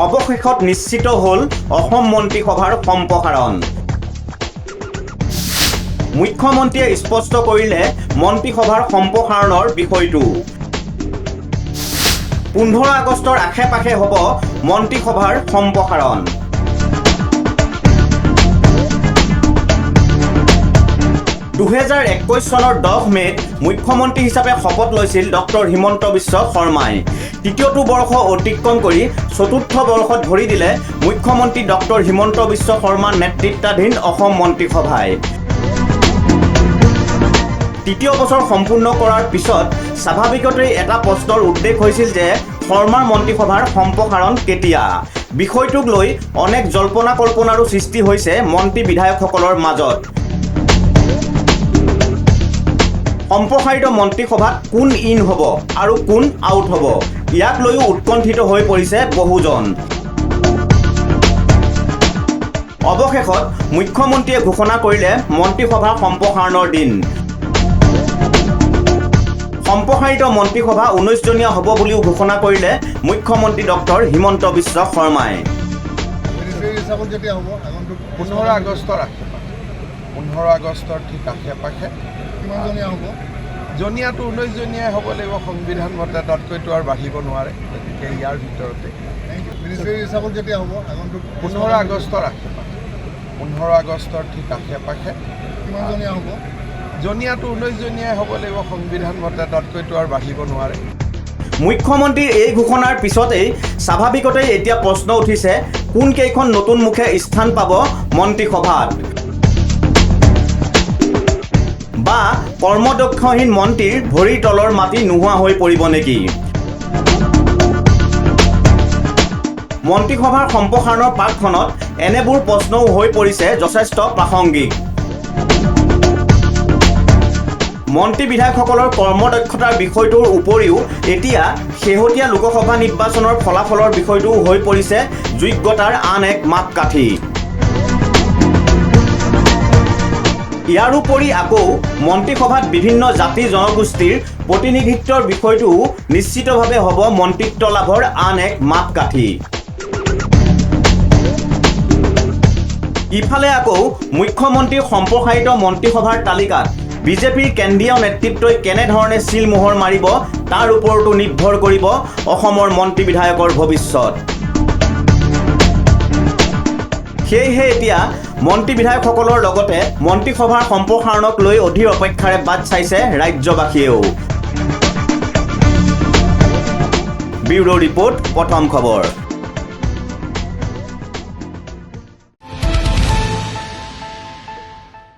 অৱশেষত নিশ্চিত হ'ল অসম মন্ত্ৰীসভাৰ সম্প্ৰসাৰণ। মুখ্যমন্ত্ৰীয়ে স্পষ্ট কৰিলে মন্ত্ৰীসভাৰ সম্প্ৰসাৰণৰ বিষয়টো। 15 আগষ্টৰ আশে-পাশে হ'ব মন্ত্ৰীসভাৰ সম্প্ৰসাৰণ। চনৰ 10 মে'ত মুখ্যমন্ত্ৰী হিচাপে শপত লৈছিল ডক্টৰ হিমন্ত বিশ্ব শৰ্মাই। তৃতীয়টো বৰ্ষ অতিক্ৰম কৰি চতুৰ্থ বৰ্ষত ভৰি দিলে মুখ্যমন্ত্ৰী ডক্টৰ হিমন্ত বিশ্ব শৰ্মা নেতৃত্বাধীন অসম মন্ত্ৰীসভাই। তৃতীয় বছৰ সম্পূৰ্ণ কৰাৰ পিছত স্বাভাৱিকতেই এটা প্ৰশ্নৰ উদ্বেগ হৈছিল যে শৰ্মাৰ মন্ত্ৰীসভাৰ সম্প্ৰসাৰণ কেতিয়া। বিষয়টোক লৈ অনেক জল্পনা কল্পনাৰো সৃষ্টি হৈছে মন্ত্ৰী বিধায়কসকলৰ মাজত। সম্প্ৰসাৰিত মন্ত্ৰীসভাত কোন ইন হ'ব আৰু কোন আউট হ'ব, ইয়াক লৈও উৎকণ্ঠিত হৈ পৰিছে বহুজন। অৱশেষত মুখ্যমন্ত্ৰীয়ে ঘোষণা কৰিলে মন্ত্ৰীসভা সম্প্ৰসাৰণৰ দিন। সম্প্ৰসাৰিত মন্ত্ৰীসভা 19 জনীয়া হ'ব বুলিও ঘোষণা কৰিলে মুখ্যমন্ত্ৰী ডক্টৰ হিমন্ত বিশ্ব শৰ্মাই। 15 আগষ্টৰ আশে-পাশে 15 আগষ্টৰ ঠিক আশে-পাশে জনীয়াটো 19 জনীয়াই হ'ব লাগিব সংবিধান মতে, তাতকৈতো আৰু বাঢ়িব নোৱাৰে। গতিকে ইয়াৰ ভিতৰতে 15 আগষ্টৰ আশে-পাশে 15 আগষ্টৰ ঠিক আশে-পাশে জনীয়াটো 19 জনীয়াই হ'ব লাগিব সংবিধান মতে, তাতকৈতো আৰু বাঢ়িব নোৱাৰে। মুখ্যমন্ত্ৰীৰ এই ঘোষণাৰ পিছতেই স্বাভাৱিকতেই এতিয়া প্ৰশ্ন উঠিছে কোন কেইখন নতুন মুখে স্থান পাব মন্ত্ৰীসভাত। বা কৰ্মদক্ষহীন মন্ত্ৰীৰ ভৰিৰ তলৰ মাটি নোহোৱা হৈ পৰিব নেকি। মন্ত্ৰীসভাৰ সম্প্ৰসাৰণৰ পাকখনত এনেবোৰ প্ৰশ্নও হৈ পৰিছে যথেষ্ট প্ৰাসংগিক। মন্ত্ৰী বিধায়কসকলৰ কৰ্মদক্ষতাৰ বিষয়টোৰ উপৰিও এতিয়া শেহতীয়া লোকসভা নিৰ্বাচনৰ ফলাফলৰ বিষয়টোও হৈ পৰিছে যোগ্যতাৰ আন এক মাপকাঠি। ইয়াৰোপৰি আকৌ মন্ত্ৰীসভাত বিভিন্ন জাতি জনগোষ্ঠীৰ প্ৰতিনিধিত্বৰ বিষয়টোও নিশ্চিতভাৱে হ'ব মন্ত্ৰিত্ব লাভৰ আন এক মাপকাঠি। ইফালে আকৌ মুখ্যমন্ত্ৰীৰ সম্প্ৰসাৰিত মন্ত্ৰীসভাৰ তালিকাত বিজেপিৰ কেন্দ্ৰীয় নেতৃত্বই কেনেধৰণে চিলমোহৰ মাৰিব তাৰ ওপৰতো নিৰ্ভৰ কৰিব অসমৰ মন্ত্ৰী বিধায়কৰ ভৱিষ্যত। সেয়েহে এতিয়া মন্ত্ৰী বিধায়কসকলৰ লগতে মন্ত্ৰীসভাৰ সম্প্ৰসাৰণক লৈ অধীৰ অপেক্ষাৰে বাট চাইছে ৰাজ্যবাসীয়েও। ব্যুৰ' ৰিপৰ্ট, প্ৰথম খবৰ।